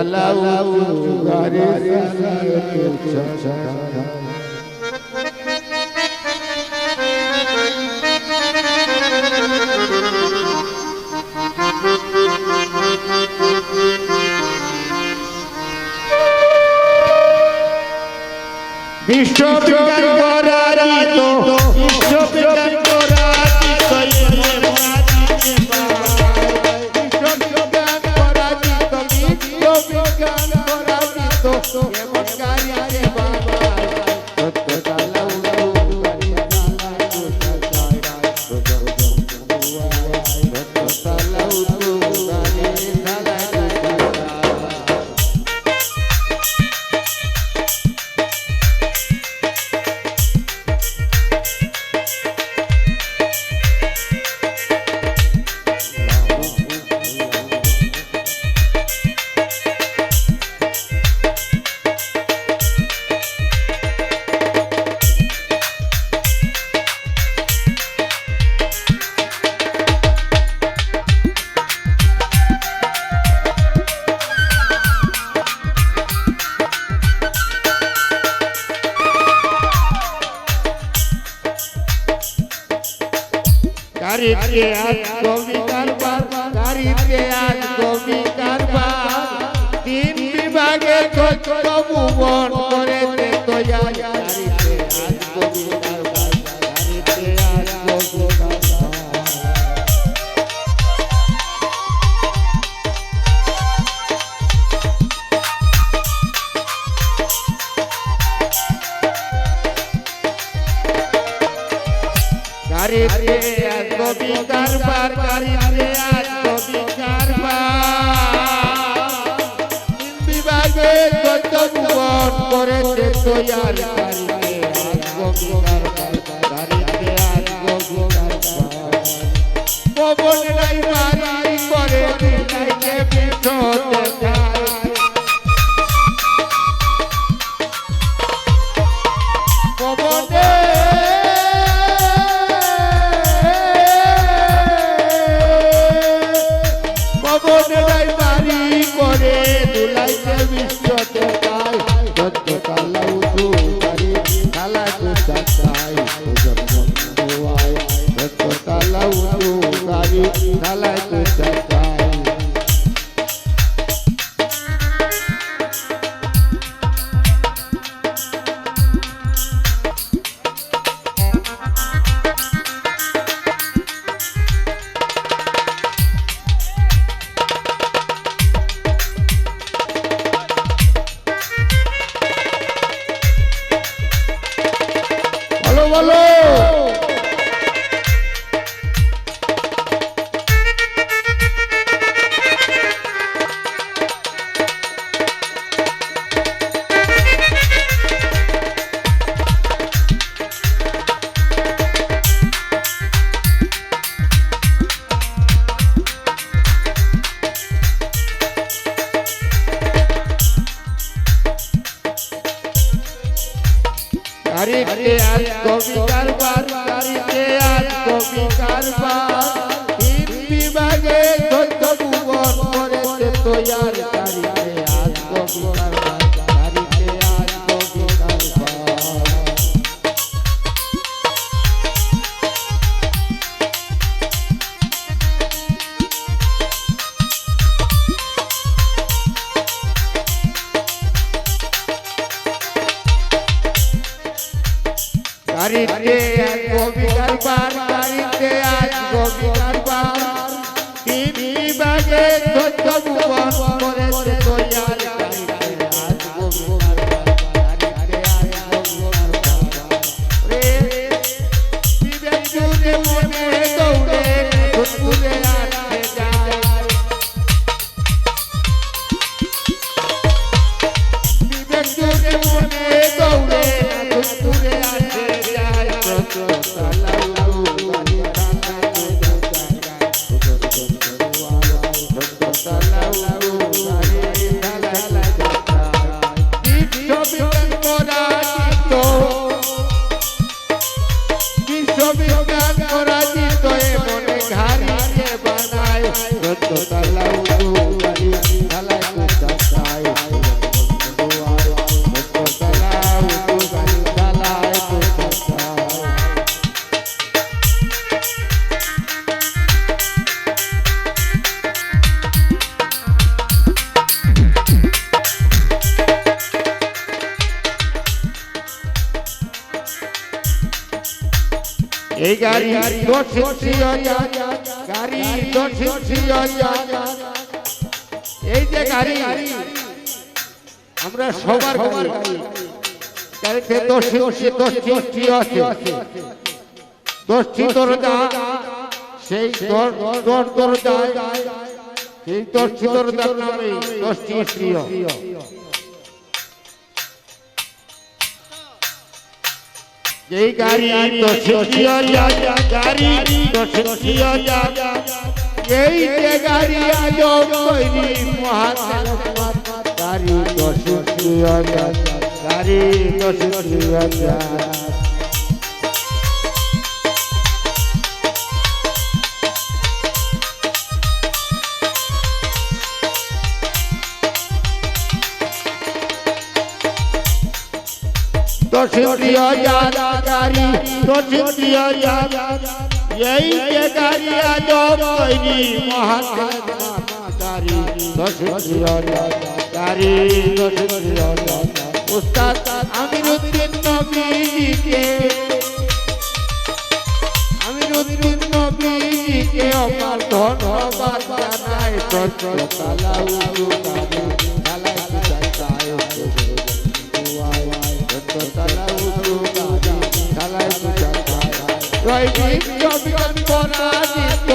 তালা উঁচু গাড়ি বিশ্ববিজ্ঞান করারিত বিশ্ববিজ্ঞান করারিত বিশ্ববিজ্ঞান করারিত বিশ্ববিজ্ঞান করারিত এমন গাড়ি বাবা সত্য তালা উঁচু গাড়ি সত্য তালা উঁচু গাড়ি গাড়িতে আজ কবি কারবার গাড়িতে আজ কবি কারবার তিন বিভাগে ভুবন করেছে তোয়া গাড়িতে আজ কবি কারবার গাড়িতে আজ কবি গাড়িতে আজ কবি কারবার গাড়িতে আজ কবি কারবার তিন বিভাগে ভুবন করেছে তোয়ার গাড়িতে আজ কবি কারবার গাড়িতে আজ কবি কারবার পবন নাই বাড়ি করে দিলাইকে বিছতে যায় পবনে পবনরাই বাড়ি করে দুলাইতে বিশ্বতে যায় সত্য তালা উঁচু গাড়ি তালা কুচা চাই সত্য তালা উঁচু গাড়ি তালা কুচা চাই বলো গাড়িতে আজ কবি কারবার গাড়িতে আজ কবি কারবার তিন বিভাগে ভুবন করেছে তোয়ার গাড়িতে আজ কবি কারবার গাড়িতে আজ কবি কারবার গাড়িতে আজ কবি কারবার গাড়িতে আজ কবি কারবার তিন বিভাগে ভুবন করেছে তোয়ার গাড়িতে আজ কবি কারবার গাড়িতে আজ কবি কারবার রে বিবেক জুড়ে মনে দৌড়ে ঘুরে আসতে যায় বিবেক জুড়ে মনে দৌড়ে ঘুরে আসতে যায় তালা উঁচু গাড়ি তালা বিশ্ববিজ্ঞান করারিত বিশ্ববিজ্ঞান করারিত এমন ঘাড়িকে বানায় সত্য তালা উঁচু গাড়ি তালা এই গাড়ি 80,000 গাড়ি 80,000 এই যে গাড়ি আমরা সবার গাড়ি গাড়িতে 10টি আছে 10টি দরজা সেই দরজা সেই 10টি দরজার নামে 10টি স্ত্রীয় এই গাড়ি 10,000 গাড়ি 10,000 এই যে গাড়ি আজব তৈরি মহাকাল গাড়ি 10,000 গাড়ি 10,000 10,000 গাড়ি 10,000 এই যে গাড়ি আজব তৈরি মহাকাল গাড়ি 10,000 গাড়ি 10,000 উস্তাদ আমিরুদ্দিন নবীকে অপার ধন্যবাদ জানাই তালা উজু গাড়ি তালা উজু গাড়ি তালা উজু গাড়ি রইবি জবিন পরাজিত